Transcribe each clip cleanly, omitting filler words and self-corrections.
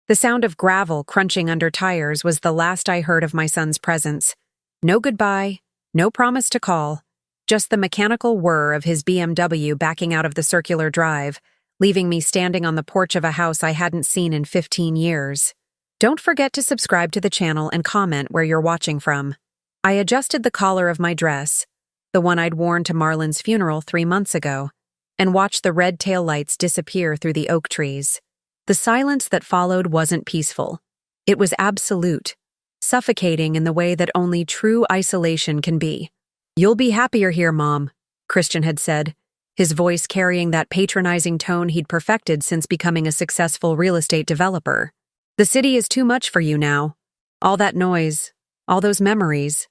The sound of gravel crunching under tires was the last I heard of my son's presence. No goodbye, no promise to call, just the mechanical whir of his BMW backing out of the circular drive, leaving me standing on the porch of a house I hadn't seen in 15 years. Don't forget to subscribe to the channel and comment where you're watching from. I adjusted the collar of my dress, the one I'd worn to Marlon's funeral 3 months ago, and watched the red taillights disappear through the oak trees. The silence that followed wasn't peaceful. It was absolute, suffocating in the way that only true isolation can be. "You'll be happier here, Mom," Christian had said, his voice carrying that patronizing tone he'd perfected since becoming a successful real estate developer. "The city is too much for you now. All that noise, all those memories.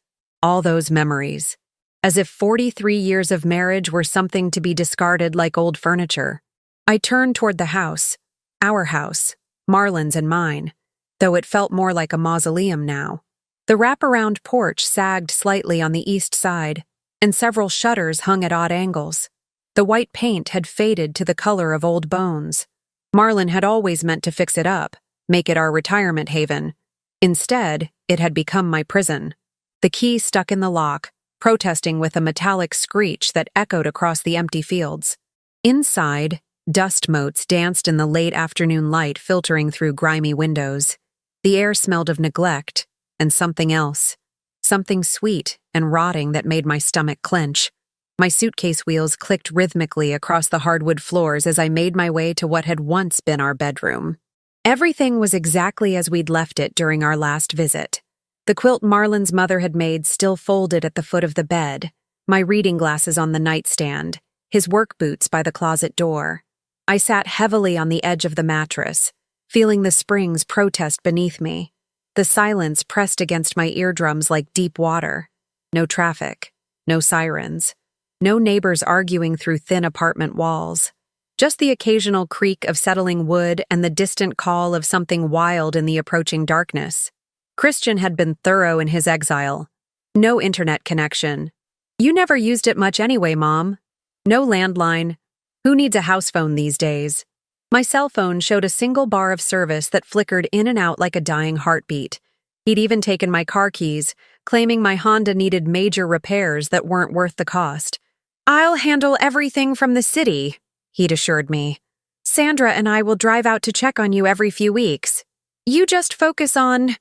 As if 43 years of marriage were something to be discarded like old furniture. I turned toward the house. Our house, Marlon's and mine, though it felt more like a mausoleum now. The wraparound porch sagged slightly on the east side, and several shutters hung at odd angles. The white paint had faded to the color of old bones. Marlon had always meant to fix it up, make it our retirement haven. Instead, it had become my prison. The key stuck in the lock, protesting with a metallic screech that echoed across the empty fields. Inside, dust motes danced in the late afternoon light filtering through grimy windows. The air smelled of neglect and something else, something sweet and rotting that made my stomach clench. My suitcase wheels clicked rhythmically across the hardwood floors as I made my way to what had once been our bedroom. Everything was exactly as we'd left it during our last visit. The quilt Marlon's mother had made still folded at the foot of the bed, my reading glasses on the nightstand, his work boots by the closet door. I sat heavily on the edge of the mattress, feeling the springs protest beneath me. The silence pressed against my eardrums like deep water. No traffic, no sirens, no neighbors arguing through thin apartment walls. Just the occasional creak of settling wood and the distant call of something wild in the approaching darkness. Christian had been thorough in his exile. No internet connection. "You never used it much anyway, Mom." No landline. Who needs a house phone these days? My cell phone showed a single bar of service that flickered in and out like a dying heartbeat. He'd even taken my car keys, claiming my Honda needed major repairs that weren't worth the cost. "I'll handle everything from the city," he'd assured me. "Sandra and I will drive out to check on you every few weeks. You just focus on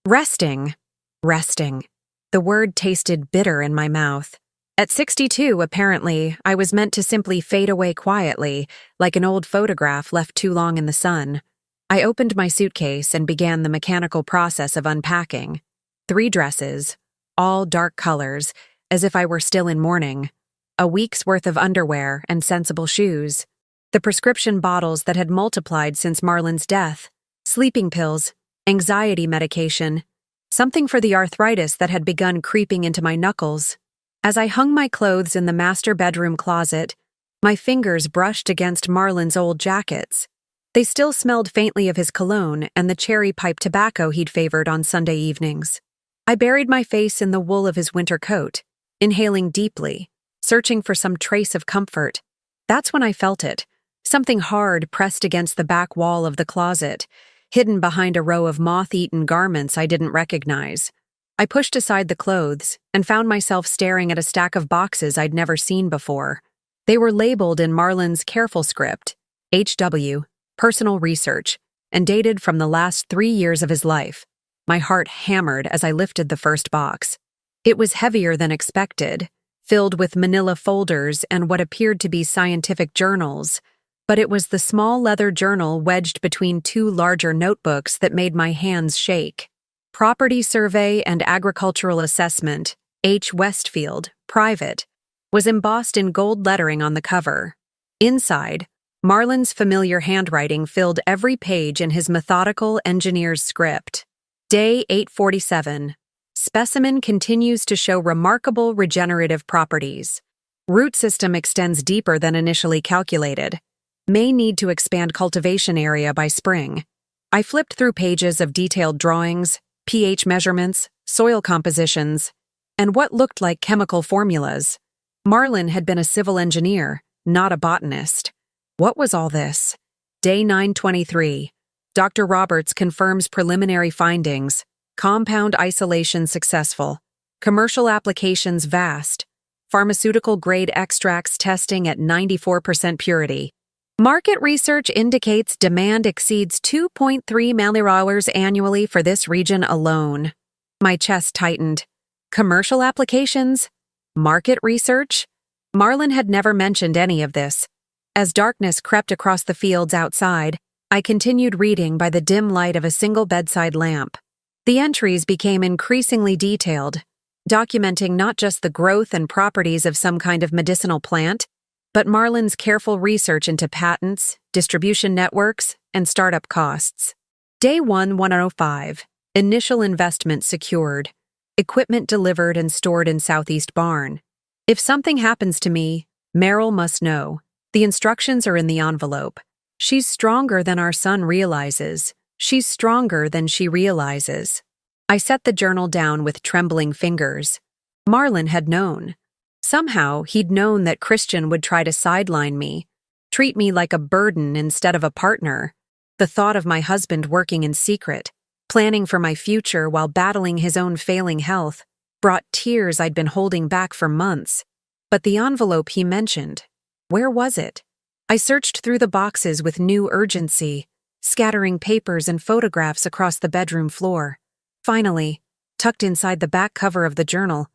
resting." Resting. The word tasted bitter in my mouth. At 62, apparently, I was meant to simply fade away quietly, like an old photograph left too long in the sun. I opened my suitcase and began the mechanical process of unpacking. 3 dresses, all dark colors, as if I were still in mourning. A week's worth of underwear and sensible shoes. The prescription bottles that had multiplied since Marlon's death. Sleeping pills, anxiety medication, something for the arthritis that had begun creeping into my knuckles. As I hung my clothes in the master bedroom closet, my fingers brushed against Marlon's old jackets. They still smelled faintly of his cologne and the cherry pipe tobacco he'd favored on Sunday evenings. I buried my face in the wool of his winter coat, inhaling deeply, searching for some trace of comfort. That's when I felt it, something hard pressed against the back wall of the closet, hidden behind a row of moth-eaten garments I didn't recognize. I pushed aside the clothes and found myself staring at a stack of boxes I'd never seen before. They were labeled in Marlon's careful script, HW, personal research, and dated from the last 3 years of his life. My heart hammered as I lifted the first box. It was heavier than expected, filled with manila folders and what appeared to be scientific journals, but it was the small leather journal wedged between 2 larger notebooks that made my hands shake. Property Survey and Agricultural Assessment, H. Westfield, Private, was embossed in gold lettering on the cover. Inside, Marlon's familiar handwriting filled every page in his methodical engineer's script. Day 847. Specimen continues to show remarkable regenerative properties. Root system extends deeper than initially calculated. May need to expand cultivation area by spring. I flipped through pages of detailed drawings, pH measurements, soil compositions, and what looked like chemical formulas. Marlon had been a civil engineer, not a botanist. What was all this? Day 923. Dr. Roberts confirms preliminary findings. Compound isolation successful. Commercial applications vast. Pharmaceutical-grade extracts testing at 94% purity. Market research indicates demand exceeds 2.3 million annually for this region alone. My chest tightened. Commercial applications? Market research? Marlon had never mentioned any of this. As darkness crept across the fields outside, I continued reading by the dim light of a single bedside lamp. The entries became increasingly detailed, documenting not just the growth and properties of some kind of medicinal plant, but Marlon's careful research into patents, distribution networks, and startup costs. Day 105. Initial investment secured. Equipment delivered and stored in Southeast Barn. If something happens to me, Meryl must know. The instructions are in the envelope. She's stronger than our son realizes. She's stronger than she realizes. I set the journal down with trembling fingers. Marlon had known. Somehow, he'd known that Christian would try to sideline me, treat me like a burden instead of a partner. The thought of my husband working in secret, planning for my future while battling his own failing health, brought tears I'd been holding back for months. But the envelope he mentioned, where was it? I searched through the boxes with new urgency, scattering papers and photographs across the bedroom floor. Finally, tucked inside the back cover of the journal,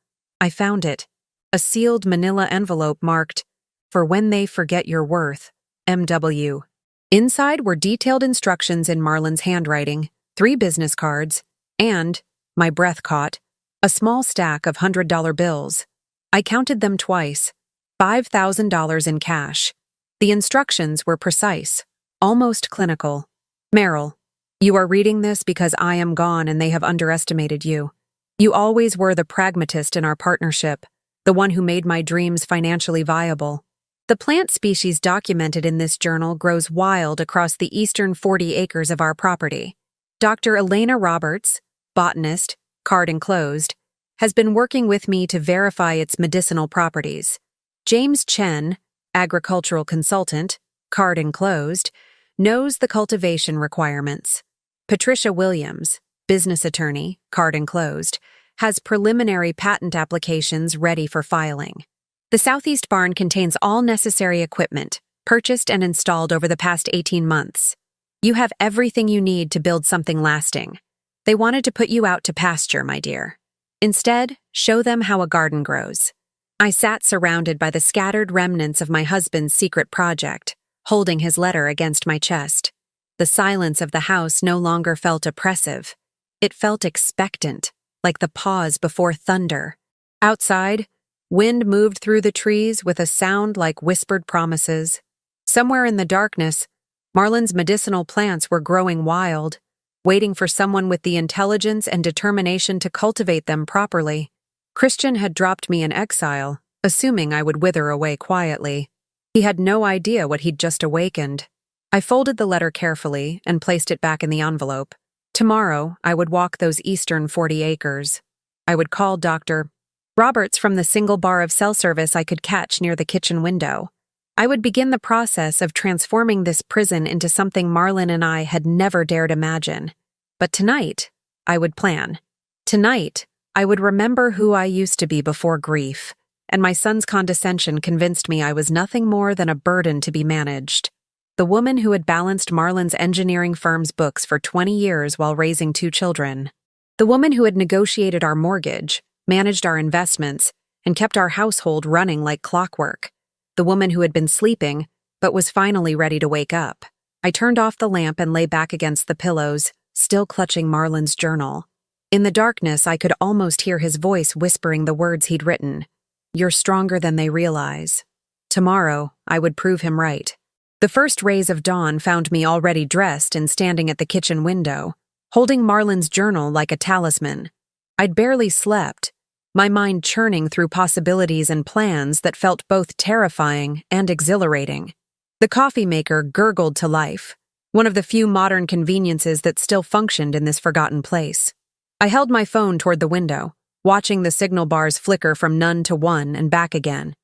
I found it. A sealed manila envelope marked, "For when they forget your worth, M.W." Inside were detailed instructions in Marlon's handwriting, 3 business cards, and, my breath caught, a small stack of $100 bills. I counted them twice, $5,000 in cash. The instructions were precise, almost clinical. Meryl, you are reading this because I am gone and they have underestimated you. You always were the pragmatist in our partnership, the one who made my dreams financially viable. The plant species documented in this journal grows wild across the eastern 40 acres of our property. Dr. Elena Roberts, botanist, card enclosed, has been working with me to verify its medicinal properties. James Chen, agricultural consultant, card enclosed, knows the cultivation requirements. Patricia Williams, business attorney, card enclosed, has preliminary patent applications ready for filing. The Southeast Barn contains all necessary equipment, purchased and installed over the past 18 months. You have everything you need to build something lasting. They wanted to put you out to pasture, my dear. Instead, show them how a garden grows. I sat surrounded by the scattered remnants of my husband's secret project, holding his letter against my chest. The silence of the house no longer felt oppressive. It felt expectant, like the pause before thunder. Outside, wind moved through the trees with a sound like whispered promises. Somewhere in the darkness, Marlon's medicinal plants were growing wild, waiting for someone with the intelligence and determination to cultivate them properly. Christian had dropped me in exile, assuming I would wither away quietly. He had no idea what he'd just awakened. I folded the letter carefully and placed it back in the envelope. Tomorrow, I would walk those eastern 40 acres. I would call Dr. Roberts from the single bar of cell service I could catch near the kitchen window. I would begin the process of transforming this prison into something Marlon and I had never dared imagine. But tonight, I would plan. Tonight, I would remember who I used to be before grief, and my son's condescension convinced me I was nothing more than a burden to be managed. The woman who had balanced Marlon's engineering firm's books for 20 years while raising 2 children. The woman who had negotiated our mortgage, managed our investments, and kept our household running like clockwork. The woman who had been sleeping, but was finally ready to wake up. I turned off the lamp and lay back against the pillows, still clutching Marlon's journal. In the darkness, I could almost hear his voice whispering the words he'd written. You're stronger than they realize. Tomorrow, I would prove him right. The first rays of dawn found me already dressed and standing at the kitchen window, holding Marlon's journal like a talisman. I'd barely slept, my mind churning through possibilities and plans that felt both terrifying and exhilarating. The coffee maker gurgled to life, one of the few modern conveniences that still functioned in this forgotten place. I held my phone toward the window, watching the signal bars flicker from none to 1 and back again.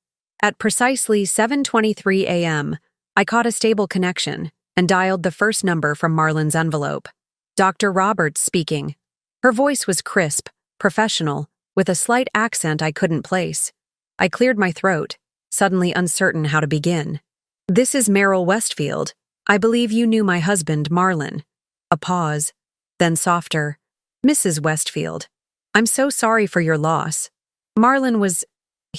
At precisely 7:23 a.m., I caught a stable connection, and dialed the first number from Marlin's envelope. Dr. Roberts speaking. Her voice was crisp, professional, with a slight accent I couldn't place. I cleared my throat, suddenly uncertain how to begin. This is Merrill Westfield. I believe you knew my husband, Marlin. A pause, then softer. Mrs. Westfield. I'm so sorry for your loss. Marlin was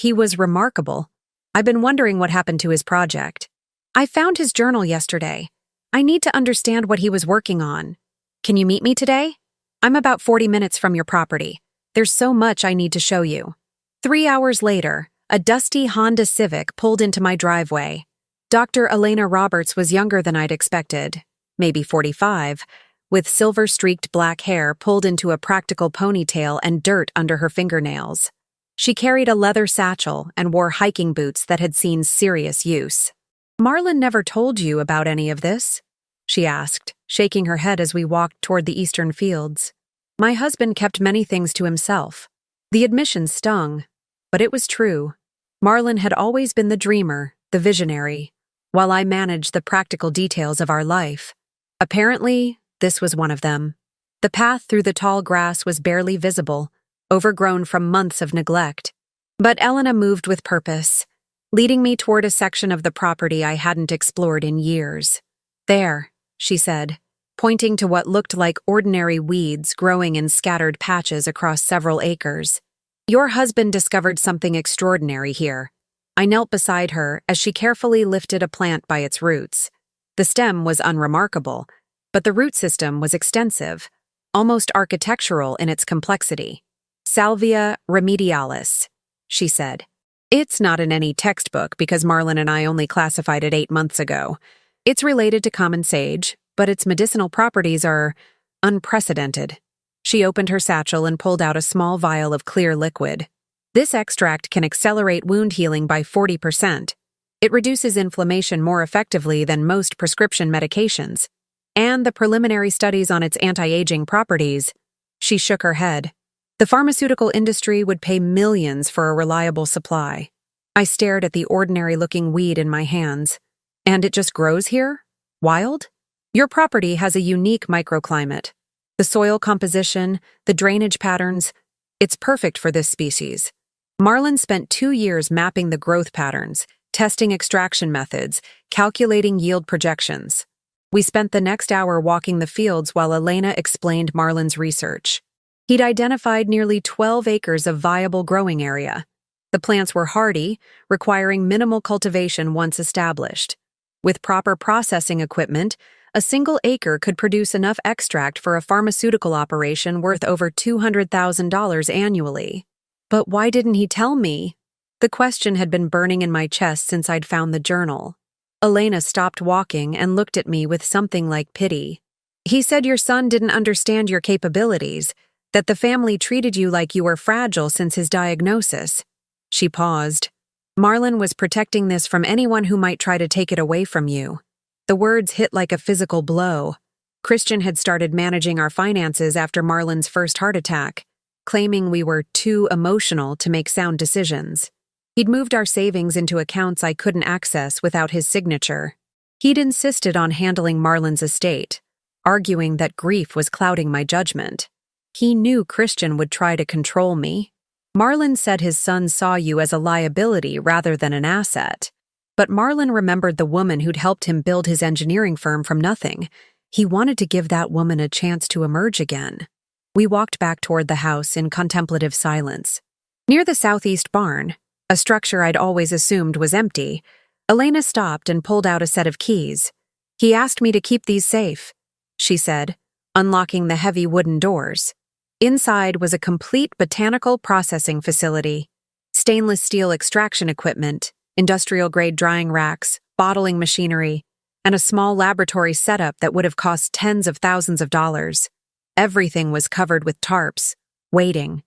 remarkable. I've been wondering what happened to his project. I found his journal yesterday. I need to understand what he was working on. Can you meet me today? I'm about 40 minutes from your property. There's so much I need to show you. 3 hours later, a dusty Honda Civic pulled into my driveway. Dr. Elena Roberts was younger than I'd expected, maybe 45, with silver-streaked black hair pulled into a practical ponytail and dirt under her fingernails. She carried a leather satchel and wore hiking boots that had seen serious use. Marlin never told you about any of this? She asked, shaking her head as we walked toward the eastern fields. My husband kept many things to himself. The admission stung, but it was true. Marlin had always been the dreamer, the visionary, while I managed the practical details of our life. Apparently, this was one of them. The path through the tall grass was barely visible, overgrown from months of neglect. But Elena moved with purpose, leading me toward a section of the property I hadn't explored in years. There, she said, pointing to what looked like ordinary weeds growing in scattered patches across several acres. Your husband discovered something extraordinary here. I knelt beside her as she carefully lifted a plant by its roots. The stem was unremarkable, but the root system was extensive, almost architectural in its complexity. Salvia remedialis, she said. It's not in any textbook because Marlin and I only classified it 8 months ago. It's related to common sage, but its medicinal properties are unprecedented. She opened her satchel and pulled out a small vial of clear liquid. This extract can accelerate wound healing by 40%. It reduces inflammation more effectively than most prescription medications. And the preliminary studies on its anti-aging properties. She shook her head. The pharmaceutical industry would pay millions for a reliable supply. I stared at the ordinary-looking weed in my hands. And it just grows here? Wild? Your property has a unique microclimate. The soil composition, the drainage patterns, it's perfect for this species. Marlin spent 2 years mapping the growth patterns, testing extraction methods, calculating yield projections. We spent the next hour walking the fields while Elena explained Marlin's research. He'd identified nearly 12 acres of viable growing area. The plants were hardy, requiring minimal cultivation once established. With proper processing equipment, a single acre could produce enough extract for a pharmaceutical operation worth over $200,000 annually. But why didn't he tell me? The question had been burning in my chest since I'd found the journal. Elena stopped walking and looked at me with something like pity. He said your son didn't understand your capabilities, that the family treated you like you were fragile since his diagnosis. She paused. Marlin was protecting this from anyone who might try to take it away from you. The words hit like a physical blow. Christian had started managing our finances after Marlin's first heart attack, claiming we were too emotional to make sound decisions. He'd moved our savings into accounts I couldn't access without his signature. He'd insisted on handling Marlin's estate, arguing that grief was clouding my judgment. He knew Christian would try to control me. Marlin said his son saw you as a liability rather than an asset. But Marlin remembered the woman who'd helped him build his engineering firm from nothing. He wanted to give that woman a chance to emerge again. We walked back toward the house in contemplative silence. Near the southeast barn, a structure I'd always assumed was empty, Elena stopped and pulled out a set of keys. He asked me to keep these safe, she said, unlocking the heavy wooden doors. Inside was a complete botanical processing facility. Stainless steel extraction equipment, industrial-grade drying racks, bottling machinery, and a small laboratory setup that would have cost tens of thousands of dollars. Everything was covered with tarps, waiting.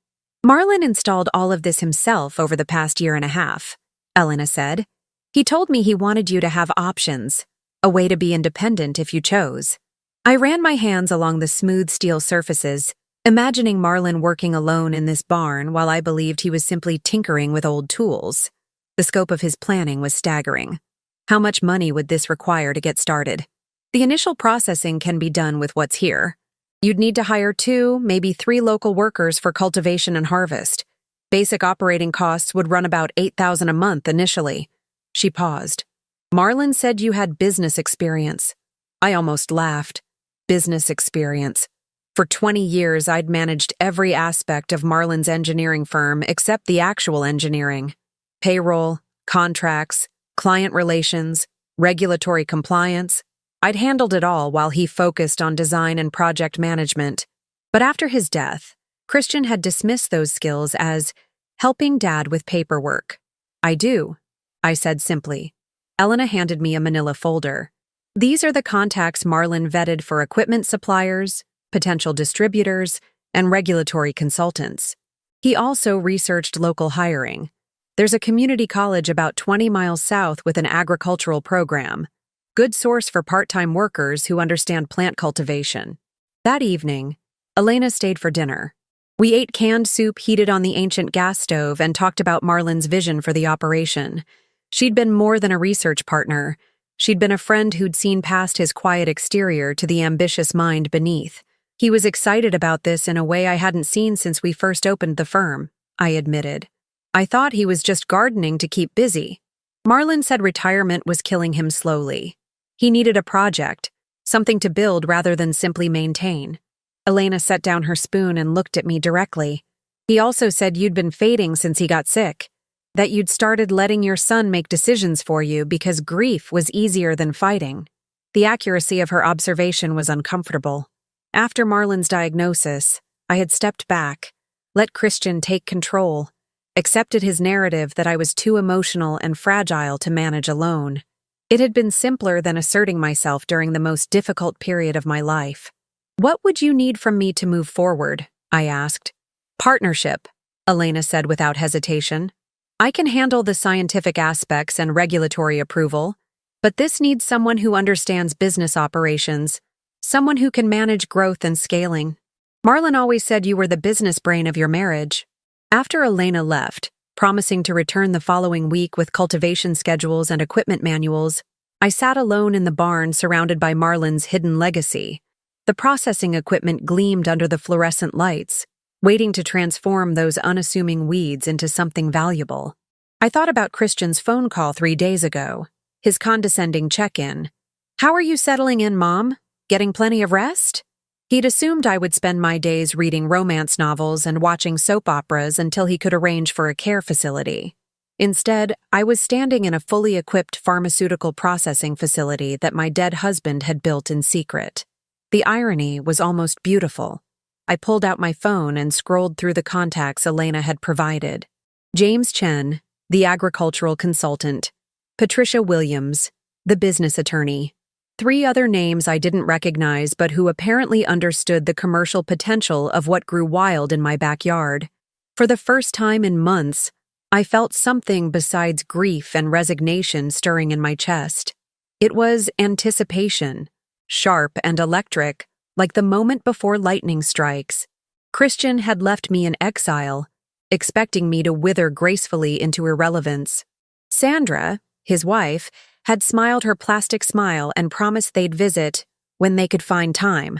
Marlin installed all of this himself over the past 1.5 years, Elena said. He told me he wanted you to have options, a way to be independent if you chose. I ran my hands along the smooth steel surfaces, imagining Marlin working alone in this barn while I believed he was simply tinkering with old tools. The scope of his planning was staggering. How much money would this require to get started? The initial processing can be done with what's here. You'd need to hire 2, maybe 3 local workers for cultivation and harvest. Basic operating costs would run about $8,000 a month initially. She paused. Marlon said you had business experience. I almost laughed. Business experience. For 20 years, I'd managed every aspect of Marlon's engineering firm except the actual engineering. Payroll, contracts, client relations, regulatory compliance. I'd handled it all while he focused on design and project management. But after his death, Christian had dismissed those skills as helping Dad with paperwork. I do, I said simply. Elena handed me a manila folder. These are the contacts Marlon vetted for equipment suppliers, potential distributors, and regulatory consultants. He also researched local hiring. There's a community college about 20 miles south with an agricultural program. Good source for part-time workers who understand plant cultivation. That evening, Elena stayed for dinner. We ate canned soup heated on the ancient gas stove and talked about Marlon's vision for the operation. She'd been more than a research partner. She'd been a friend who'd seen past his quiet exterior to the ambitious mind beneath. He was excited about this in a way I hadn't seen since we first opened the firm, I admitted. I thought he was just gardening to keep busy. Marlon said retirement was killing him slowly. He needed a project, something to build rather than simply maintain. Elena set down her spoon and looked at me directly. He also said you'd been fading since he got sick, that you'd started letting your son make decisions for you because grief was easier than fighting. The accuracy of her observation was uncomfortable. After Marlon's diagnosis, I had stepped back, let Christian take control, accepted his narrative that I was too emotional and fragile to manage alone. It had been simpler than asserting myself during the most difficult period of my life. What would you need from me to move forward? I asked. Partnership, Elena said without hesitation. I can handle the scientific aspects and regulatory approval, but this needs someone who understands business operations, someone who can manage growth and scaling. Marlon always said you were the business brain of your marriage. After Elena left, promising to return the following week with cultivation schedules and equipment manuals, I sat alone in the barn surrounded by Marlon's hidden legacy. The processing equipment gleamed under the fluorescent lights, waiting to transform those unassuming weeds into something valuable. I thought about Christian's phone call 3 days ago, his condescending check-in. How are you settling in, Mom? Getting plenty of rest? He'd assumed I would spend my days reading romance novels and watching soap operas until he could arrange for a care facility. Instead, I was standing in a fully equipped pharmaceutical processing facility that my dead husband had built in secret. The irony was almost beautiful. I pulled out my phone and scrolled through the contacts Elena had provided. James Chen, the agricultural consultant. Patricia Williams, the business attorney. 3 other names I didn't recognize but who apparently understood the commercial potential of what grew wild in my backyard. For the first time in months, I felt something besides grief and resignation stirring in my chest. It was anticipation, sharp and electric, like the moment before lightning strikes. Christian had left me in exile, expecting me to wither gracefully into irrelevance. Sandra, his wife, had smiled her plastic smile and promised they'd visit when they could find time.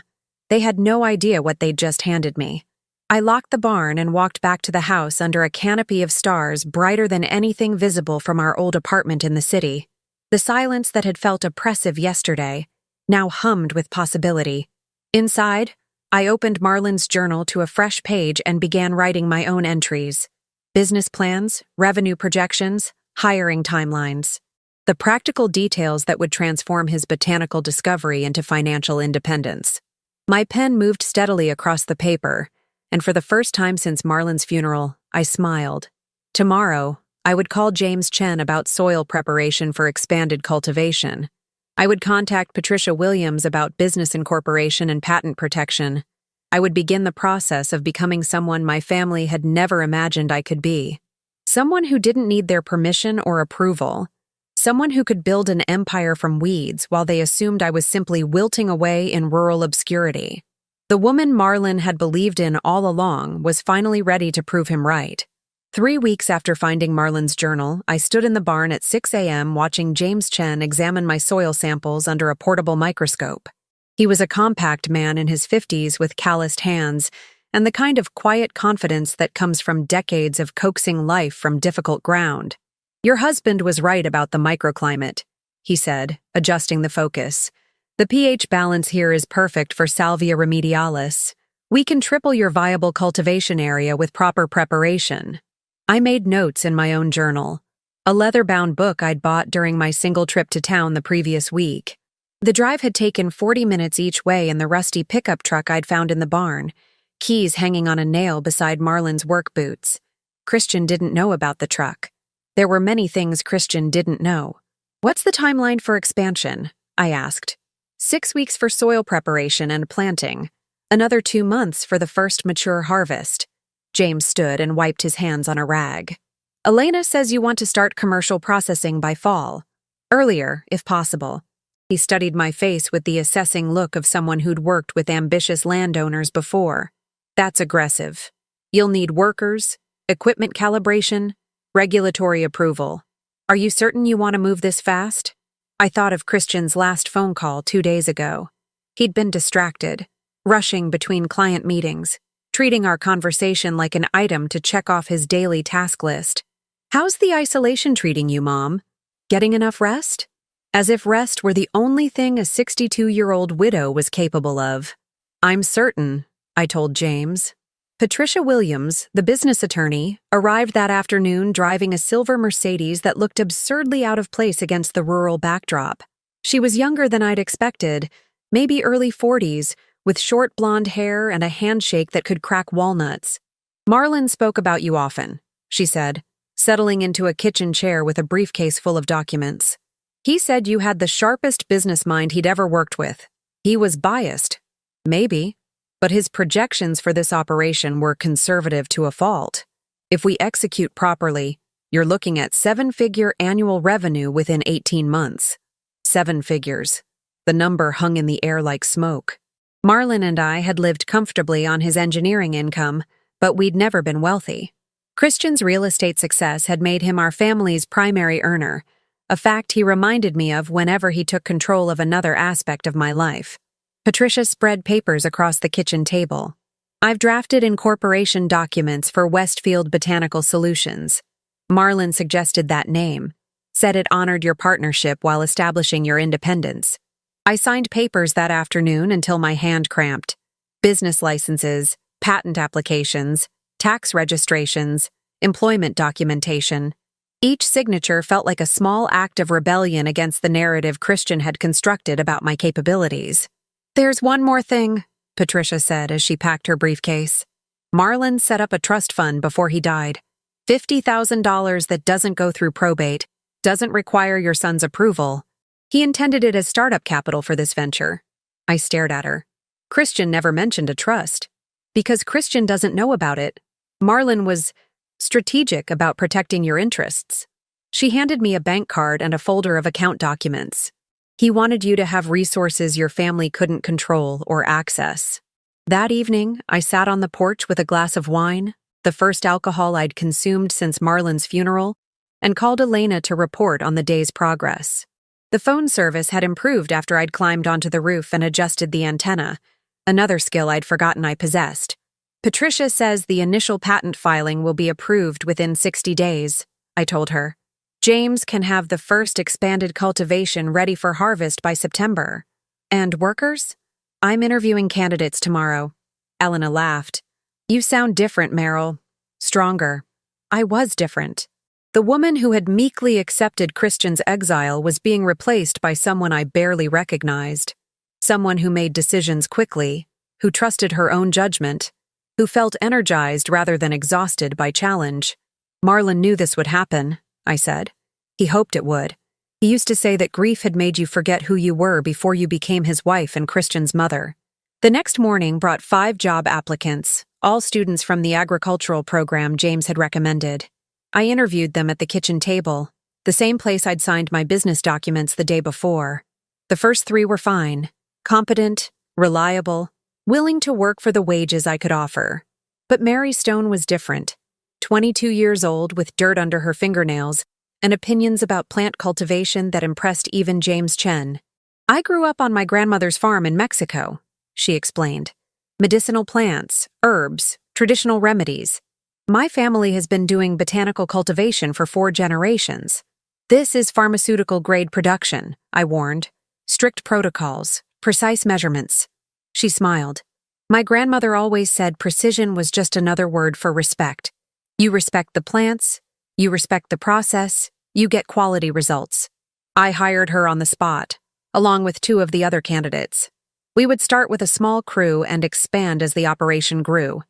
They had no idea what they'd just handed me. I locked the barn and walked back to the house under a canopy of stars brighter than anything visible from our old apartment in the city. The silence that had felt oppressive yesterday now hummed with possibility. Inside, I opened Marlon's journal to a fresh page and began writing my own entries. Business plans, revenue projections, hiring timelines. The practical details that would transform his botanical discovery into financial independence. My pen moved steadily across the paper, and for the first time since Marlon's funeral, I smiled. Tomorrow, I would call James Chen about soil preparation for expanded cultivation. I would contact Patricia Williams about business incorporation and patent protection. I would begin the process of becoming someone my family had never imagined I could be. Someone who didn't need their permission or approval. Someone who could build an empire from weeds while they assumed I was simply wilting away in rural obscurity. The woman Marlon had believed in all along was finally ready to prove him right. 3 weeks after finding Marlin's journal, I stood in the barn at 6 a.m. watching James Chen examine my soil samples under a portable microscope. He was a compact man in his 50s with calloused hands and the kind of quiet confidence that comes from decades of coaxing life from difficult ground. "Your husband was right about the microclimate," he said, adjusting the focus. "The pH balance here is perfect for Salvia remedialis. We can triple your viable cultivation area with proper preparation." I made notes in my own journal, a leather-bound book I'd bought during my single trip to town the previous week. The drive had taken 40 minutes each way in the rusty pickup truck I'd found in the barn, keys hanging on a nail beside Marlin's work boots. Christian didn't know about the truck. There were many things Christian didn't know. "What's the timeline for expansion?" I asked. 6 weeks for soil preparation and planting. Another 2 months for the first mature harvest. James stood and wiped his hands on a rag. "Elena says you want to start commercial processing by fall. Earlier, if possible." He studied my face with the assessing look of someone who'd worked with ambitious landowners before. "That's aggressive. You'll need workers, equipment calibration, regulatory approval. Are you certain you want to move this fast?" I thought of Christian's last phone call 2 days ago. He'd been distracted, rushing between client meetings, treating our conversation like an item to check off his daily task list. "How's the isolation treating you, Mom? Getting enough rest?" As if rest were the only thing a 62-year-old widow was capable of. "I'm certain," I told James. Patricia Williams, the business attorney, arrived that afternoon driving a silver Mercedes that looked absurdly out of place against the rural backdrop. She was younger than I'd expected, maybe early 40s, with short blonde hair and a handshake that could crack walnuts. "Marlin spoke about you often," she said, settling into a kitchen chair with a briefcase full of documents. "He said you had the sharpest business mind he'd ever worked with. He was biased. Maybe. But his projections for this operation were conservative to a fault. If we execute properly, you're looking at 7-figure annual revenue within 18 months. 7 figures. The number hung in the air like smoke. Marlin and I had lived comfortably on his engineering income, but we'd never been wealthy. Christian's real estate success had made him our family's primary earner, a fact he reminded me of whenever he took control of another aspect of my life. Patricia spread papers across the kitchen table. "I've drafted incorporation documents for Westfield Botanical Solutions." Marlin suggested that name, said it honored your partnership while establishing your independence. I signed papers that afternoon until my hand cramped. Business licenses, patent applications, tax registrations, employment documentation. Each signature felt like a small act of rebellion against the narrative Christian had constructed about my capabilities. "There's one more thing," Patricia said as she packed her briefcase. "Marlin set up a trust fund before he died. $50,000 that doesn't go through probate, doesn't require your son's approval. He intended it as startup capital for this venture." I stared at her. Christian never mentioned a trust. Because Christian doesn't know about it. Marlin was strategic about protecting your interests. She handed me a bank card and a folder of account documents. "He wanted you to have resources your family couldn't control or access." That evening, I sat on the porch with a glass of wine, the first alcohol I'd consumed since Marlin's funeral, and called Elena to report on the day's progress. The phone service had improved after I'd climbed onto the roof and adjusted the antenna, another skill I'd forgotten I possessed. "Patricia says the initial patent filing will be approved within 60 days, I told her. "James can have the first expanded cultivation ready for harvest by September. And workers? I'm interviewing candidates tomorrow." Elena laughed. "You sound different, Meryl. Stronger." I was different. The woman who had meekly accepted Christian's exile was being replaced by someone I barely recognized. Someone who made decisions quickly, who trusted her own judgment, who felt energized rather than exhausted by challenge. "Marlin knew this would happen," I said. "He hoped it would. He used to say that grief had made you forget who you were before you became his wife and Christian's mother." The next morning brought 5 job applicants, all students from the agricultural program James had recommended. I interviewed them at the kitchen table, the same place I'd signed my business documents the day before. The first 3 were fine, competent, reliable, willing to work for the wages I could offer. But Mary Stone was different. 22 years old with dirt under her fingernails and opinions about plant cultivation that impressed even James Chen. I grew up on my grandmother's farm in Mexico, she explained. Medicinal plants, herbs, traditional remedies. My family has been doing botanical cultivation for 4 generations. This is pharmaceutical-grade production, I warned. Strict protocols, precise measurements. She smiled. My grandmother always said precision was just another word for respect. You respect the plants, you respect the process, you get quality results. I hired her on the spot, along with 2 of the other candidates. We would start with a small crew and expand as the operation grew.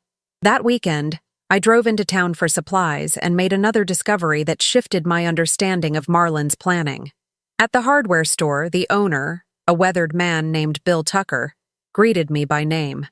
That weekend, I drove into town for supplies and made another discovery that shifted my understanding of Marlin's planning. At the hardware store, the owner, a weathered man named Bill Tucker, greeted me by name.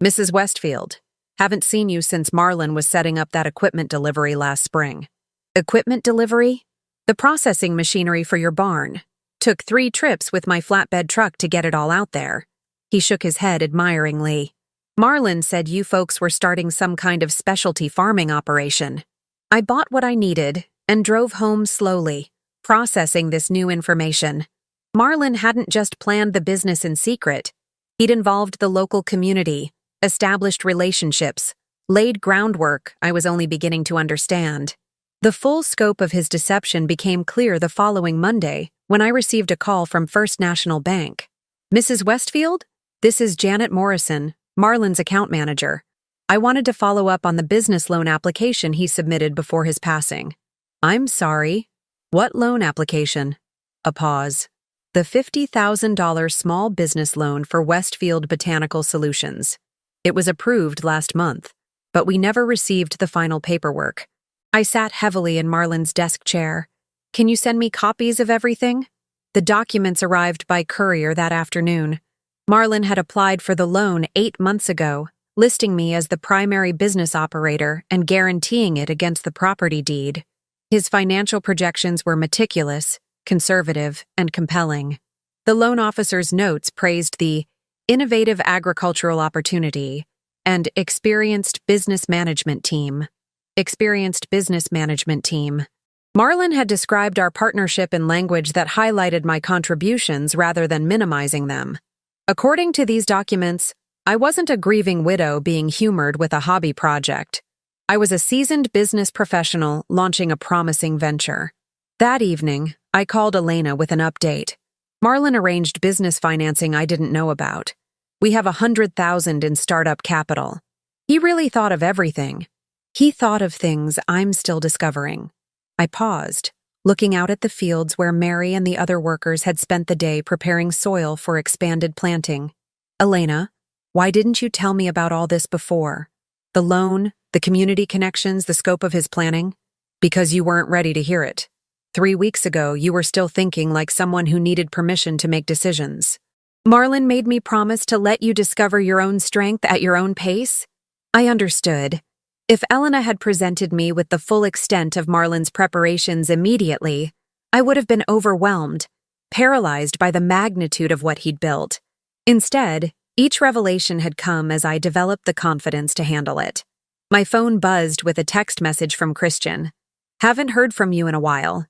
Mrs. Westfield, haven't seen you since Marlin was setting up that equipment delivery last spring. Equipment delivery? The processing machinery for your barn. Took 3 trips with my flatbed truck to get it all out there. He shook his head admiringly. Marlin said you folks were starting some kind of specialty farming operation. I bought what I needed and drove home slowly, processing this new information. Marlin hadn't just planned the business in secret. He'd involved the local community, established relationships, laid groundwork I was only beginning to understand. The full scope of his deception became clear the following Monday when I received a call from First National Bank. Mrs. Westfield, this is Janet Morrison, Marlin's account manager. I wanted to follow up on the business loan application he submitted before his passing. I'm sorry. What loan application? A pause. The $50,000 small business loan for Westfield Botanical Solutions. It was approved last month, but we never received the final paperwork. I sat heavily in Marlin's desk chair. Can you send me copies of everything? The documents arrived by courier that afternoon. Marlin had applied for the loan 8 months ago, listing me as the primary business operator and guaranteeing it against the property deed. His financial projections were meticulous, conservative, and compelling. The loan officer's notes praised the innovative agricultural opportunity and experienced business management team. Marlin had described our partnership in language that highlighted my contributions rather than minimizing them. According to these documents, I wasn't a grieving widow being humored with a hobby project. I was a seasoned business professional launching a promising venture. That evening, I called Elena with an update. Marlin arranged business financing I didn't know about. We have $100,000 in startup capital. He really thought of everything. He thought of things I'm still discovering. I paused, looking out at the fields where Mary and the other workers had spent the day preparing soil for expanded planting. Elena, why didn't you tell me about all this before? The loan, the community connections, the scope of his planning? Because you weren't ready to hear it. 3 weeks ago, you were still thinking like someone who needed permission to make decisions. Marlin made me promise to let you discover your own strength at your own pace. I understood. If Elena had presented me with the full extent of Marlin's preparations immediately, I would have been overwhelmed, paralyzed by the magnitude of what he'd built. Instead, each revelation had come as I developed the confidence to handle it. My phone buzzed with a text message from Christian. Haven't heard from you in a while.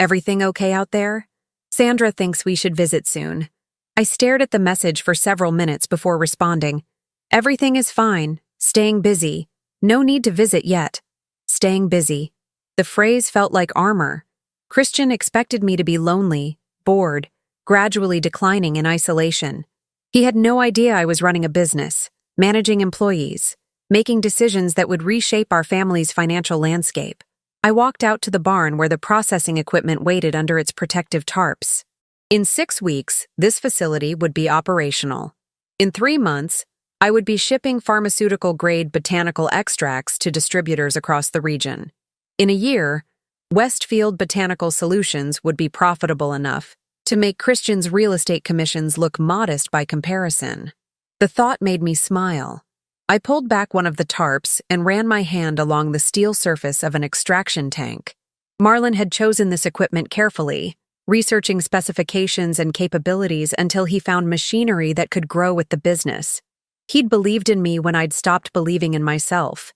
Everything okay out there? Sandra thinks we should visit soon. I stared at the message for several minutes before responding. Everything is fine, staying busy. No need to visit yet. Staying busy. The phrase felt like armor. Christian expected me to be lonely, bored, gradually declining in isolation. He had no idea I was running a business, managing employees, making decisions that would reshape our family's financial landscape. I walked out to the barn where the processing equipment waited under its protective tarps. In 6 weeks, this facility would be operational. In 3 months, I would be shipping pharmaceutical-grade botanical extracts to distributors across the region. In a year, Westfield Botanical Solutions would be profitable enough to make Christian's real estate commissions look modest by comparison. The thought made me smile. I pulled back one of the tarps and ran my hand along the steel surface of an extraction tank. Marlin had chosen this equipment carefully, researching specifications and capabilities until he found machinery that could grow with the business. He'd believed in me when I'd stopped believing in myself.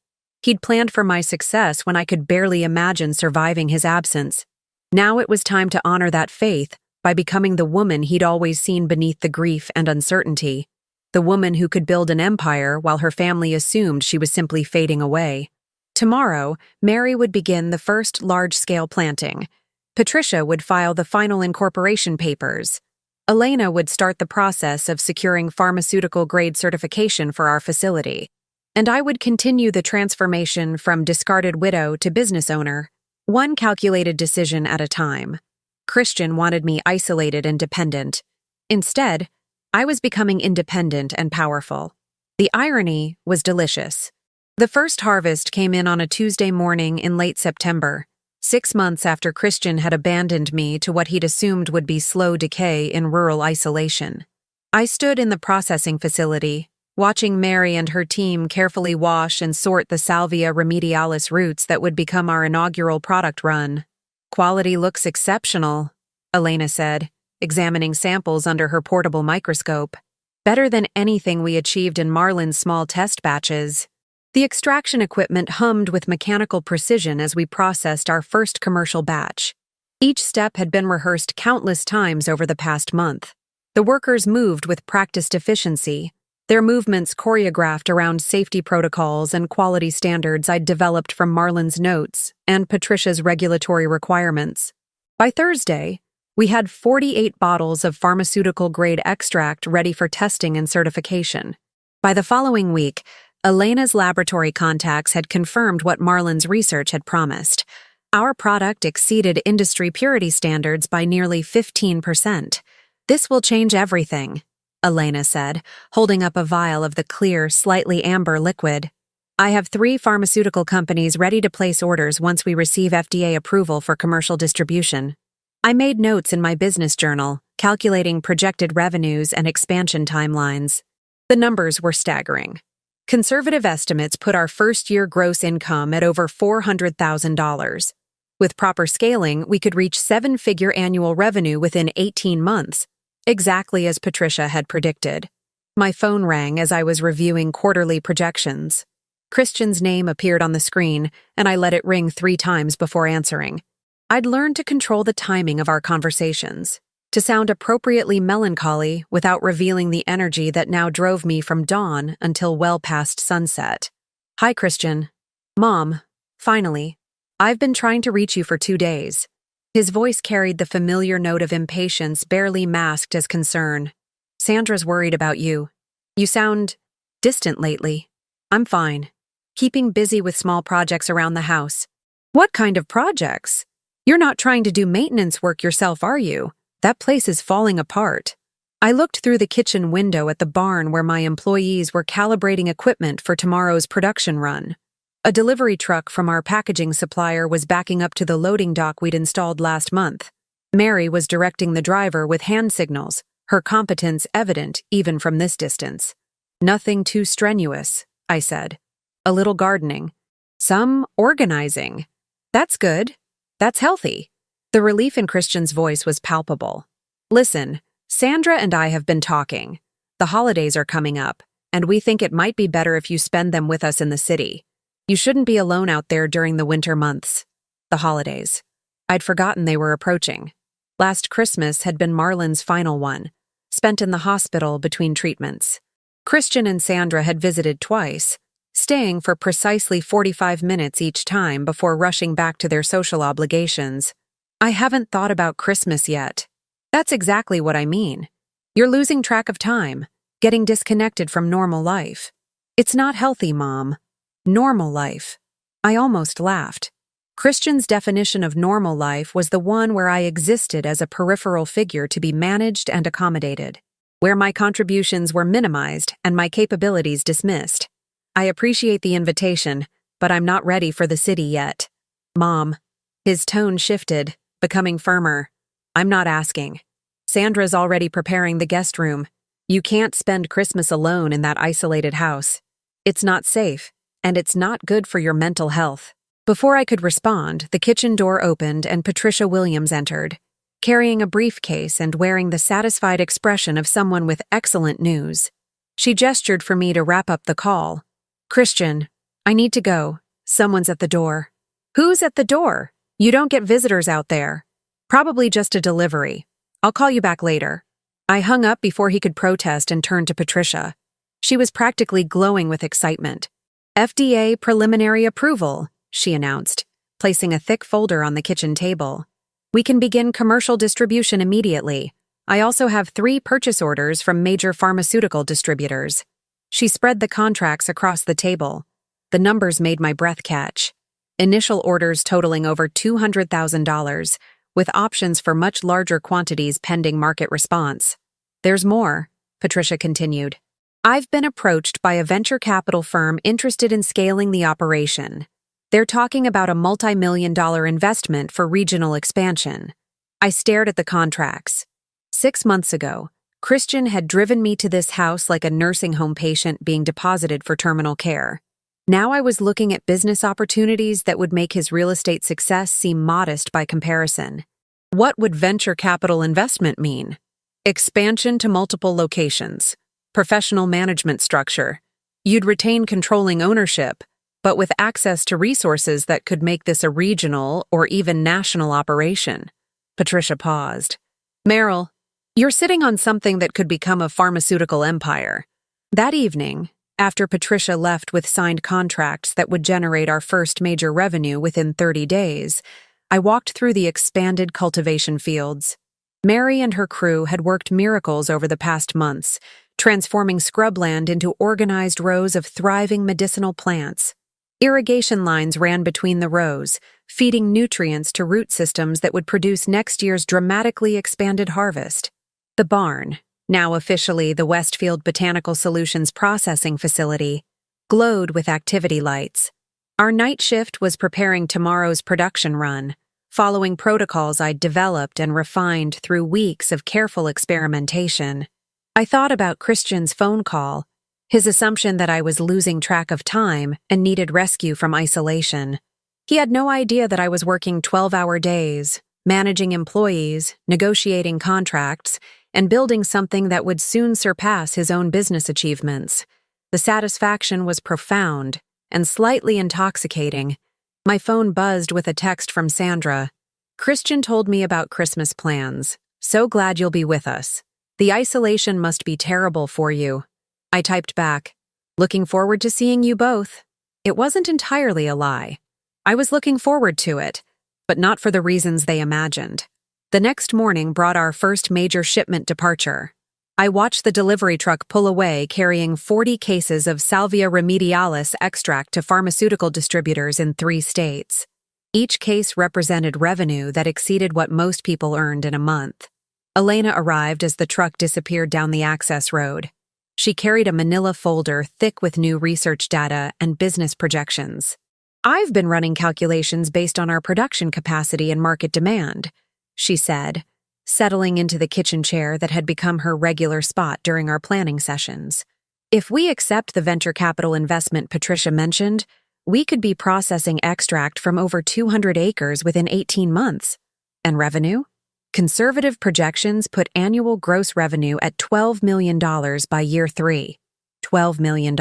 He'd planned for my success when I could barely imagine surviving his absence. Now it was time to honor that faith by becoming the woman he'd always seen beneath the grief and uncertainty. The woman who could build an empire while her family assumed she was simply fading away. Tomorrow, Mary would begin the first large-scale planting. Patricia would file the final incorporation papers. Elena would start the process of securing pharmaceutical-grade certification for our facility. And I would continue the transformation from discarded widow to business owner, one calculated decision at a time. Christian wanted me isolated and dependent. Instead, I was becoming independent and powerful. The irony was delicious. The first harvest came in on a Tuesday morning in late September, 6 months after Christian had abandoned me to what he'd assumed would be slow decay in rural isolation. I stood in the processing facility, watching Mary and her team carefully wash and sort the Salvia remedialis roots that would become our inaugural product run. "Quality looks exceptional," Elena said, examining samples under her portable microscope. "Better than anything we achieved in Marlin's small test batches." The extraction equipment hummed with mechanical precision as we processed our first commercial batch. Each step had been rehearsed countless times over the past month. The workers moved with practiced efficiency, their movements choreographed around safety protocols and quality standards I'd developed from Marlin's notes and Patricia's regulatory requirements. By Thursday, we had 48 bottles of pharmaceutical-grade extract ready for testing and certification. By the following week, Elena's laboratory contacts had confirmed what Marlin's research had promised. Our product exceeded industry purity standards by nearly 15%. "This will change everything," Elena said, holding up a vial of the clear, slightly amber liquid. "I have 3 pharmaceutical companies ready to place orders once we receive FDA approval for commercial distribution." I made notes in my business journal, calculating projected revenues and expansion timelines. The numbers were staggering. Conservative estimates put our first-year gross income at over $400,000. With proper scaling, we could reach 7-figure annual revenue within 18 months, exactly as Patricia had predicted. My phone rang as I was reviewing quarterly projections. Christian's name appeared on the screen, and I let it ring 3 times before answering. I'd learned to control the timing of our conversations, to sound appropriately melancholy without revealing the energy that now drove me from dawn until well past sunset. "Hi, Christian." "Mom, finally. I've been trying to reach you for 2 days. His voice carried the familiar note of impatience barely masked as concern. "Sandra's worried about you. You sound distant lately." "I'm fine. Keeping busy with small projects around the house." "What kind of projects? You're not trying to do maintenance work yourself, are you? That place is falling apart." I looked through the kitchen window at the barn where my employees were calibrating equipment for tomorrow's production run. A delivery truck from our packaging supplier was backing up to the loading dock we'd installed last month. Mary was directing the driver with hand signals, her competence evident even from this distance. "Nothing too strenuous," I said. "A little gardening. Some organizing. That's good. That's healthy." The relief in Christian's voice was palpable. "Listen, Sandra and I have been talking. The holidays are coming up, and we think it might be better if you spend them with us in the city. You shouldn't be alone out there during the winter months." The holidays. I'd forgotten they were approaching. Last Christmas had been Marlin's final one, spent in the hospital between treatments. Christian and Sandra had visited twice, staying for precisely 45 minutes each time before rushing back to their social obligations. "I haven't thought about Christmas yet." "That's exactly what I mean. You're losing track of time, getting disconnected from normal life. It's not healthy, Mom." Normal life. I almost laughed. Christian's definition of normal life was the one where I existed as a peripheral figure to be managed and accommodated, where my contributions were minimized and my capabilities dismissed. "I appreciate the invitation, but I'm not ready for the city yet." "Mom." His tone shifted, becoming firmer. "I'm not asking. Sandra's already preparing the guest room. You can't spend Christmas alone in that isolated house. It's not safe, and it's not good for your mental health." Before I could respond, the kitchen door opened and Patricia Williams entered, carrying a briefcase and wearing the satisfied expression of someone with excellent news. She gestured for me to wrap up the call. "Christian, I need to go. Someone's at the door. Who's at the door? You don't get visitors out there. Probably just a delivery. I'll call you back later. I hung up before he could protest and turned to Patricia. She was practically glowing with excitement. FDA preliminary approval, she announced, placing a thick folder on the kitchen table. We can begin commercial distribution immediately. I also have 3 purchase orders from major pharmaceutical distributors. She spread the contracts across the table. The numbers made my breath catch. Initial orders totaling over $200,000, with options for much larger quantities pending market response. There's more, Patricia continued. I've been approached by a venture capital firm interested in scaling the operation. They're talking about a multi-million-dollar investment for regional expansion. I stared at the contracts. 6 months ago, Christian had driven me to this house like a nursing home patient being deposited for terminal care. Now I was looking at business opportunities that would make his real estate success seem modest by comparison. What would venture capital investment mean? Expansion to multiple locations. Professional management structure. You'd retain controlling ownership, but with access to resources that could make this a regional or even national operation. Patricia paused. Meryl, you're sitting on something that could become a pharmaceutical empire. That evening, after Patricia left with signed contracts that would generate our first major revenue within 30 days, I walked through the expanded cultivation fields. Mary and her crew had worked miracles over the past months, transforming scrubland into organized rows of thriving medicinal plants. Irrigation lines ran between the rows, feeding nutrients to root systems that would produce next year's dramatically expanded harvest. The barn, now officially the Westfield Botanical Solutions processing facility, glowed with activity lights. Our night shift was preparing tomorrow's production run, following protocols I'd developed and refined through weeks of careful experimentation. I thought about Christian's phone call, his assumption that I was losing track of time and needed rescue from isolation. He had no idea that I was working 12-hour days, managing employees, negotiating contracts, and building something that would soon surpass his own business achievements. The satisfaction was profound and slightly intoxicating. My phone buzzed with a text from Sandra. Christian told me about Christmas plans. So glad you'll be with us. The isolation must be terrible for you. I typed back, looking forward to seeing you both. It wasn't entirely a lie. I was looking forward to it, but not for the reasons they imagined. The next morning brought our first major shipment departure. I watched the delivery truck pull away carrying 40 cases of Salvia remedialis extract to pharmaceutical distributors in 3 states. Each case represented revenue that exceeded what most people earned in a month. Elena arrived as the truck disappeared down the access road. She carried a manila folder thick with new research data and business projections. I've been running calculations based on our production capacity and market demand, she said, settling into the kitchen chair that had become her regular spot during our planning sessions. If we accept the venture capital investment Patricia mentioned, we could be processing extract from over 200 acres within 18 months. And revenue? Conservative projections put annual gross revenue at $12 million by year 3. $12 million.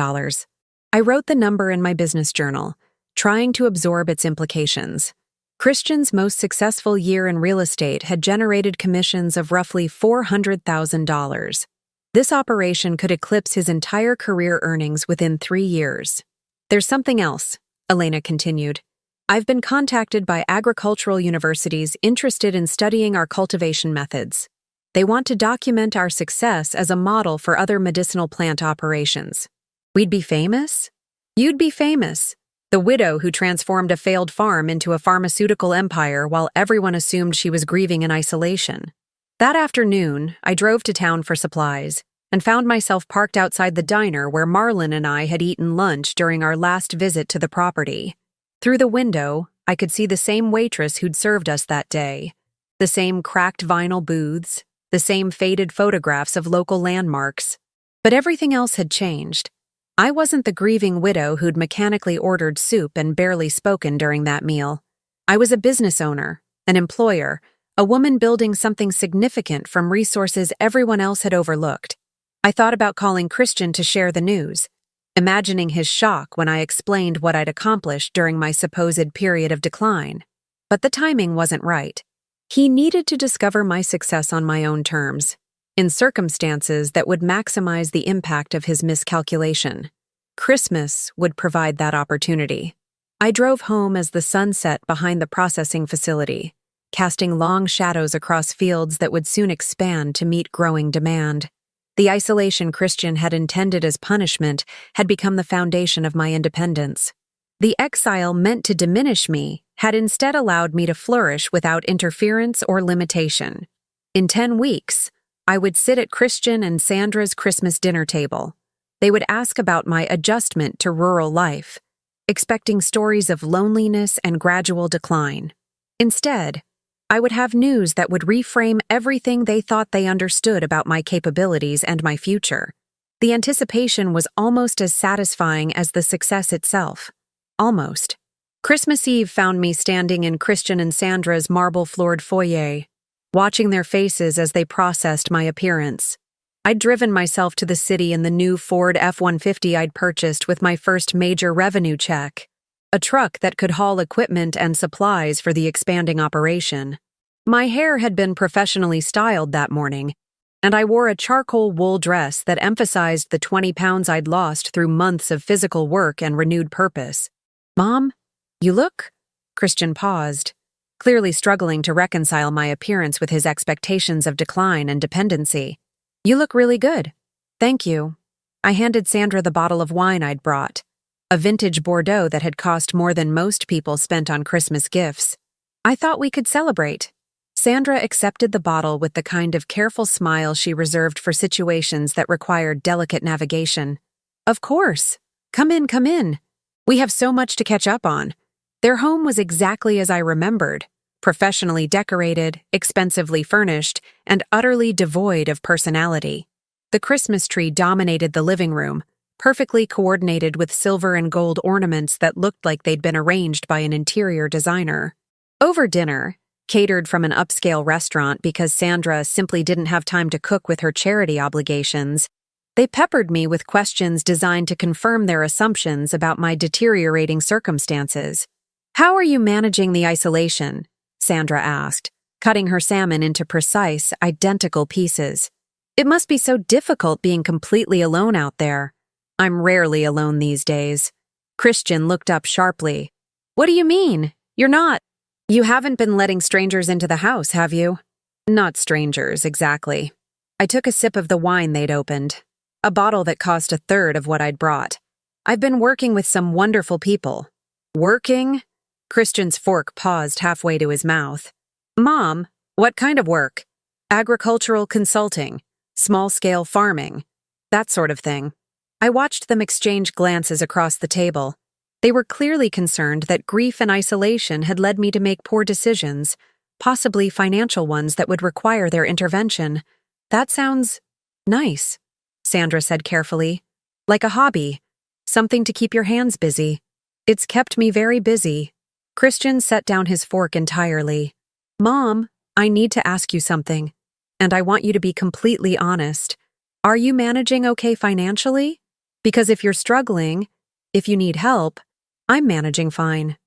I wrote the number in my business journal, trying to absorb its implications. Christian's most successful year in real estate had generated commissions of roughly $400,000. This operation could eclipse his entire career earnings within 3 years. There's something else, Elena continued. I've been contacted by agricultural universities interested in studying our cultivation methods. They want to document our success as a model for other medicinal plant operations. We'd be famous? You'd be famous. The widow who transformed a failed farm into a pharmaceutical empire while everyone assumed she was grieving in isolation. That afternoon, I drove to town for supplies and found myself parked outside the diner where Marlon and I had eaten lunch during our last visit to the property. Through the window, I could see the same waitress who'd served us that day, the same cracked vinyl booths, the same faded photographs of local landmarks. But everything else had changed. I wasn't the grieving widow who'd mechanically ordered soup and barely spoken during that meal. I was a business owner, an employer, a woman building something significant from resources everyone else had overlooked. I thought about calling Christian to share the news. imagining his shock when I explained what I'd accomplished during my supposed period of decline. But the timing wasn't right. He needed to discover my success on my own terms, in circumstances that would maximize the impact of his miscalculation. Christmas would provide that opportunity. I drove home as the sun set behind the processing facility, casting long shadows across fields that would soon expand to meet growing demand. The isolation Christian had intended as punishment had become the foundation of my independence. The exile meant to diminish me had instead allowed me to flourish without interference or limitation. In 10 weeks, I would sit at Christian and Sandra's Christmas dinner table. They would ask about my adjustment to rural life, expecting stories of loneliness and gradual decline. Instead, I would have news that would reframe everything they thought they understood about my capabilities and my future. The anticipation was almost as satisfying as the success itself. Almost. Christmas Eve found me standing in Christian and Sandra's marble-floored foyer, watching their faces as they processed my appearance. I'd driven myself to the city in the new Ford F-150 I'd purchased with my first major revenue check, a truck that could haul equipment and supplies for the expanding operation. My hair had been professionally styled that morning, and I wore a charcoal wool dress that emphasized the 20 pounds I'd lost through months of physical work and renewed purpose. "Mom, you look?" Christian paused, clearly struggling to reconcile my appearance with his expectations of decline and dependency. "You look really good." "Thank you." I handed Sandra the bottle of wine I'd brought, a vintage Bordeaux that had cost more than most people spent on Christmas gifts. "I thought we could celebrate." Sandra accepted the bottle with the kind of careful smile she reserved for situations that required delicate navigation. "Of course. Come in, come in. We have so much to catch up on." Their home was exactly as I remembered, professionally decorated, expensively furnished, and utterly devoid of personality. The Christmas tree dominated the living room, perfectly coordinated with silver and gold ornaments that looked like they'd been arranged by an interior designer. Over dinner, catered from an upscale restaurant because Sandra simply didn't have time to cook with her charity obligations, they peppered me with questions designed to confirm their assumptions about my deteriorating circumstances. "How are you managing the isolation?" Sandra asked, cutting her salmon into precise, identical pieces. "It must be so difficult being completely alone out there." "I'm rarely alone these days." Christian looked up sharply. "What do you mean? You're not. You haven't been letting strangers into the house, have you?" "Not strangers, exactly." I took a sip of the wine they'd opened, a bottle that cost a third of what I'd brought. "I've been working with some wonderful people." "Working?" Christian's fork paused halfway to his mouth. "Mom, what kind of work?" "Agricultural consulting, small-scale farming, that sort of thing." I watched them exchange glances across the table. They were clearly concerned that grief and isolation had led me to make poor decisions, possibly financial ones that would require their intervention. "That sounds nice," Sandra said carefully. "Like a hobby, something to keep your hands busy." "It's kept me very busy." Christian set down his fork entirely. "Mom, I need to ask you something, and I want you to be completely honest. Are you managing okay financially? Because if you're struggling, if you need help, I'm managing fine.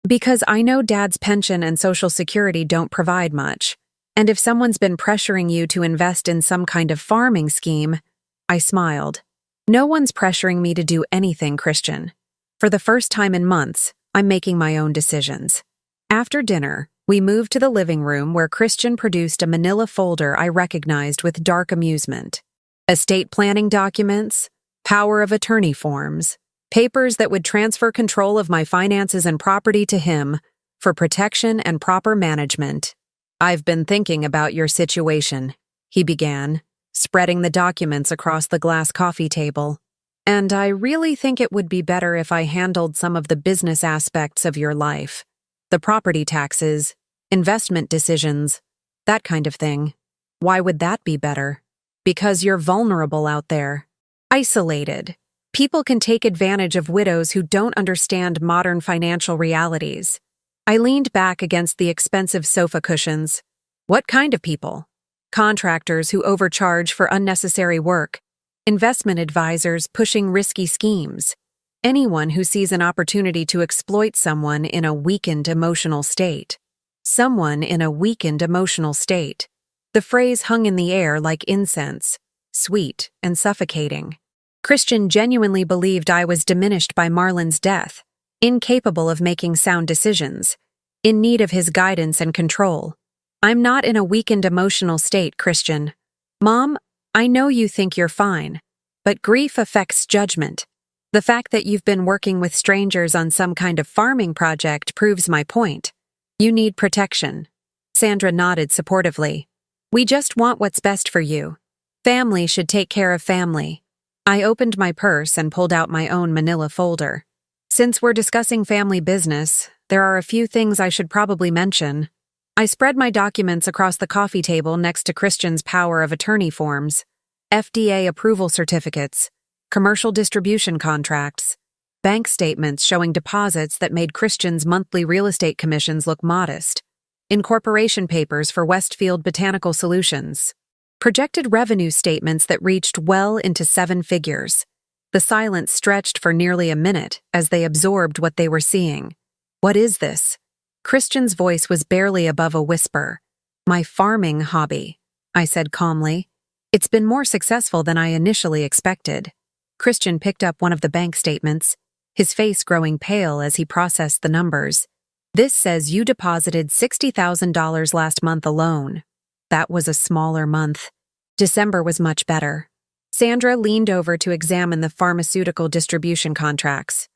Because I know Dad's pension and Social Security don't provide much, and if someone's been pressuring you to invest in some kind of farming scheme," I smiled. "No one's pressuring me to do anything, Christian. For the first time in months, I'm making my own decisions." After dinner, we moved to the living room where Christian produced a manila folder I recognized with dark amusement. Estate planning documents, power of attorney forms, papers that would transfer control of my finances and property to him for protection and proper management. "I've been thinking about your situation," he began, spreading the documents across the glass coffee table. "And I really think it would be better if I handled some of the business aspects of your life. The property taxes, investment decisions, that kind of thing." "Why would that be better?" "Because you're vulnerable out there. Isolated. People can take advantage of widows who don't understand modern financial realities." I leaned back against the expensive sofa cushions. "What kind of people?" "Contractors who overcharge for unnecessary work. investment advisors pushing risky schemes, anyone who sees an opportunity to exploit someone in a weakened emotional state. Someone in a weakened emotional state. The phrase hung in the air like incense, sweet and suffocating. Christian genuinely believed I was diminished by Marlon's death, incapable of making sound decisions, in need of his guidance and control. I'm not in a weakened emotional state, Christian. Mom, I know you think you're fine, but grief affects judgment. The fact that you've been working with strangers on some kind of farming project proves my point. You need protection. Sandra nodded supportively. We just want what's best for you. Family should take care of family. I opened my purse and pulled out my own manila folder. Since we're discussing family business, there are a few things I should probably mention. I spread my documents across the coffee table next to Christian's power of attorney forms, FDA approval certificates, commercial distribution contracts, bank statements showing deposits that made Christian's monthly real estate commissions look modest, incorporation papers for Westfield Botanical Solutions, projected revenue statements that reached well into 7 figures. The silence stretched for nearly a minute as they absorbed what they were seeing. What is this? Christian's voice was barely above a whisper. My farming hobby, I said calmly. It's been more successful than I initially expected. Christian picked up one of the bank statements, his face growing pale as he processed the numbers. This says you deposited $60,000 last month alone. That was a smaller month. December was much better. Sandra leaned over to examine the pharmaceutical distribution contracts.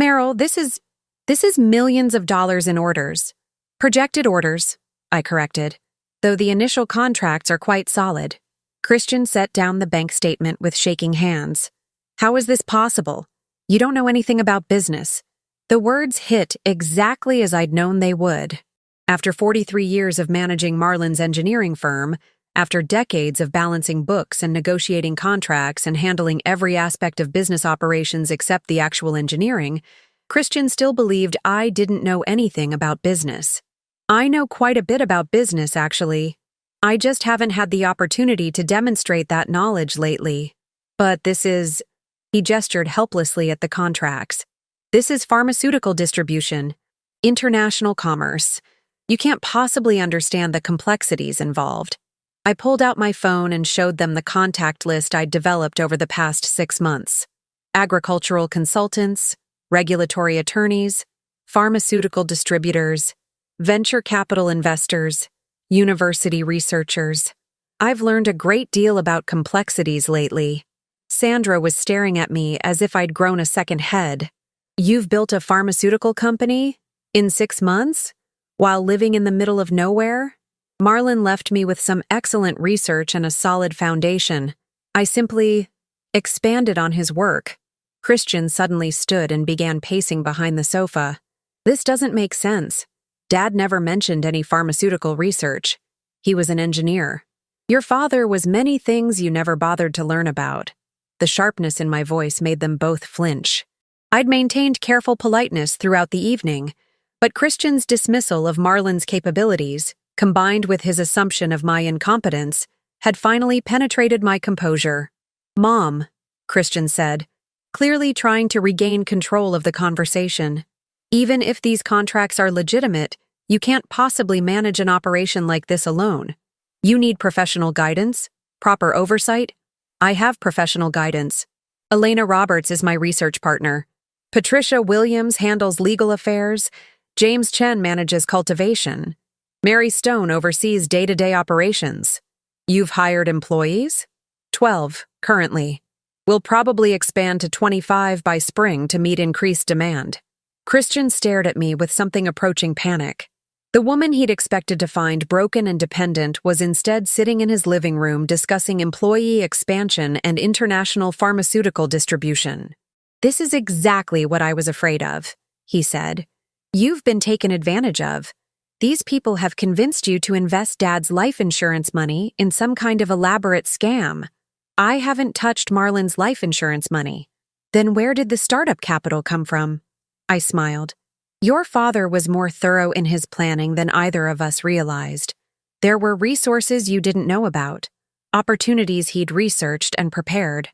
Meryl, this is millions of dollars in orders. Projected orders, I corrected, though the initial contracts are quite solid. Christian set down the bank statement with shaking hands. How is this possible? You don't know anything about business. The words hit exactly as I'd known they would. After 43 years of managing Marlon's engineering firm, after decades of balancing books and negotiating contracts and handling every aspect of business operations except the actual engineering, Christian still believed I didn't know anything about business. I know quite a bit about business, actually. I just haven't had the opportunity to demonstrate that knowledge lately. But he gestured helplessly at the contracts. This is pharmaceutical distribution, international commerce. You can't possibly understand the complexities involved. I pulled out my phone and showed them the contact list I'd developed over the past 6 months. Agricultural consultants, regulatory attorneys, pharmaceutical distributors, venture capital investors, university researchers. I've learned a great deal about complexities lately. Sandra was staring at me as if I'd grown a second head. You've built a pharmaceutical company? In 6 months? While living in the middle of nowhere? Marlon left me with some excellent research and a solid foundation. I simply expanded on his work. Christian suddenly stood and began pacing behind the sofa. This doesn't make sense. Dad never mentioned any pharmaceutical research. He was an engineer. Your father was many things you never bothered to learn about. The sharpness in my voice made them both flinch. I'd maintained careful politeness throughout the evening, but Christian's dismissal of Marlon's capabilities, combined with his assumption of my incompetence, had finally penetrated my composure. Mom, Christian said, clearly trying to regain control of the conversation. Even if these contracts are legitimate, you can't possibly manage an operation like this alone. You need professional guidance, proper oversight. I have professional guidance. Elena Roberts is my research partner. Patricia Williams handles legal affairs. James Chen manages cultivation. Mary Stone oversees day-to-day operations. You've hired employees? 12, currently. We'll probably expand to 25 by spring to meet increased demand. Christian stared at me with something approaching panic. The woman he'd expected to find broken and dependent was instead sitting in his living room discussing employee expansion and international pharmaceutical distribution. This is exactly what I was afraid of, he said. You've been taken advantage of. These people have convinced you to invest Dad's life insurance money in some kind of elaborate scam. I haven't touched Marlon's life insurance money. Then where did the startup capital come from? I smiled. Your father was more thorough in his planning than either of us realized. There were resources you didn't know about, opportunities he'd researched and prepared.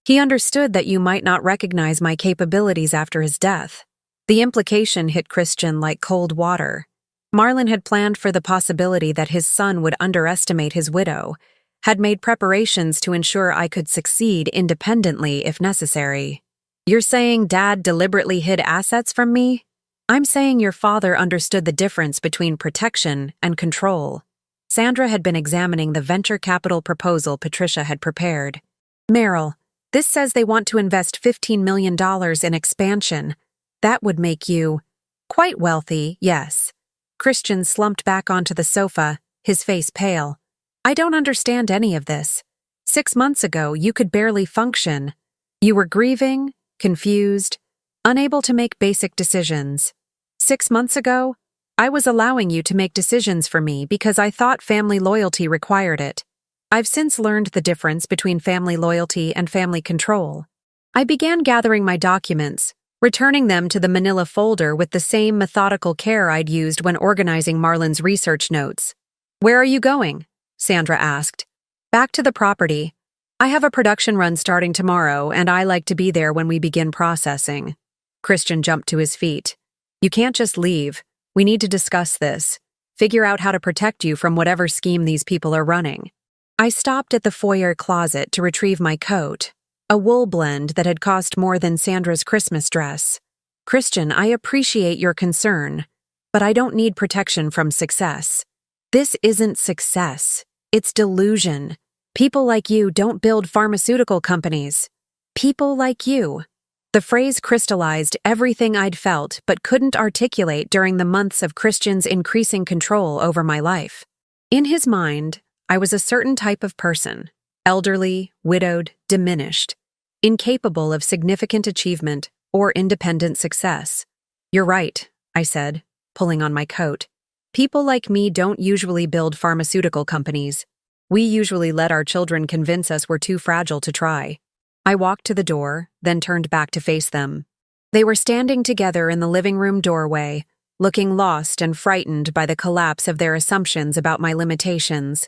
He understood that you might not recognize my capabilities after his death. The implication hit Christian like cold water. Marlon had planned for the possibility that his son would underestimate his widow, had made preparations to ensure I could succeed independently if necessary. You're saying Dad deliberately hid assets from me? I'm saying your father understood the difference between protection and control. Sandra had been examining the venture capital proposal Patricia had prepared. Meryl, this says they want to invest $15 million in expansion. That would make you quite wealthy, yes. Christian slumped back onto the sofa, his face pale. I don't understand any of this. 6 months ago, you could barely function. You were grieving, confused, unable to make basic decisions. 6 months ago, I was allowing you to make decisions for me because I thought family loyalty required it. I've since learned the difference between family loyalty and family control. I began gathering my documents, returning them to the manila folder with the same methodical care I'd used when organizing Marlon's research notes. Where are you going? Sandra asked. Back to the property. I have a production run starting tomorrow, and I like to be there when we begin processing. Christian jumped to his feet. You can't just leave. We need to discuss this. Figure out how to protect you from whatever scheme these people are running. I stopped at the foyer closet to retrieve my coat, a wool blend that had cost more than Sandra's Christmas dress. Christian, I appreciate your concern, but I don't need protection from success. This isn't success. It's delusion. People like you don't build pharmaceutical companies. People like you. The phrase crystallized everything I'd felt but couldn't articulate during the months of Christian's increasing control over my life. In his mind, I was a certain type of person, elderly, widowed, diminished, incapable of significant achievement or independent success. You're right, I said, pulling on my coat. People like me don't usually build pharmaceutical companies. We usually let our children convince us we're too fragile to try. I walked to the door, then turned back to face them. They were standing together in the living room doorway, looking lost and frightened by the collapse of their assumptions about my limitations.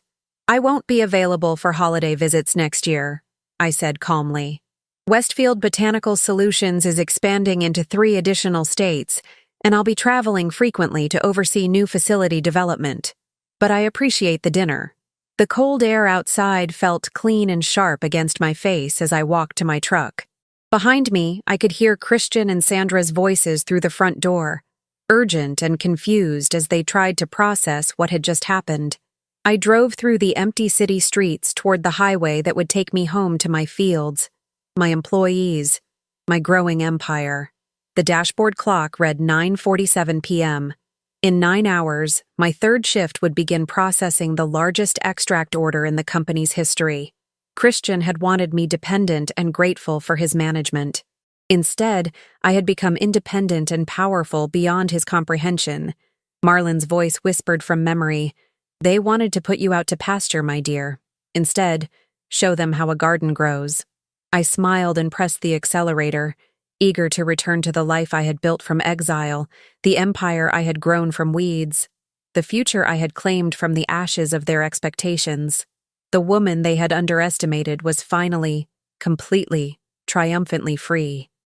I won't be available for holiday visits next year, I said calmly. Westfield Botanical Solutions is expanding into 3 additional states, and I'll be traveling frequently to oversee new facility development. But I appreciate the dinner. The cold air outside felt clean and sharp against my face as I walked to my truck. Behind me, I could hear Christian and Sandra's voices through the front door, urgent and confused as they tried to process what had just happened. I drove through the empty city streets toward the highway that would take me home to my fields, my employees, my growing empire. The dashboard clock read 9:47 p.m. In 9 hours, my third shift would begin processing the largest extract order in the company's history. Christian had wanted me dependent and grateful for his management. Instead, I had become independent and powerful beyond his comprehension. Marlon's voice whispered from memory, "They wanted to put you out to pasture, my dear. Instead, show them how a garden grows." I smiled and pressed the accelerator, eager to return to the life I had built from exile, the empire I had grown from weeds, the future I had claimed from the ashes of their expectations. The woman they had underestimated was finally, completely, triumphantly free.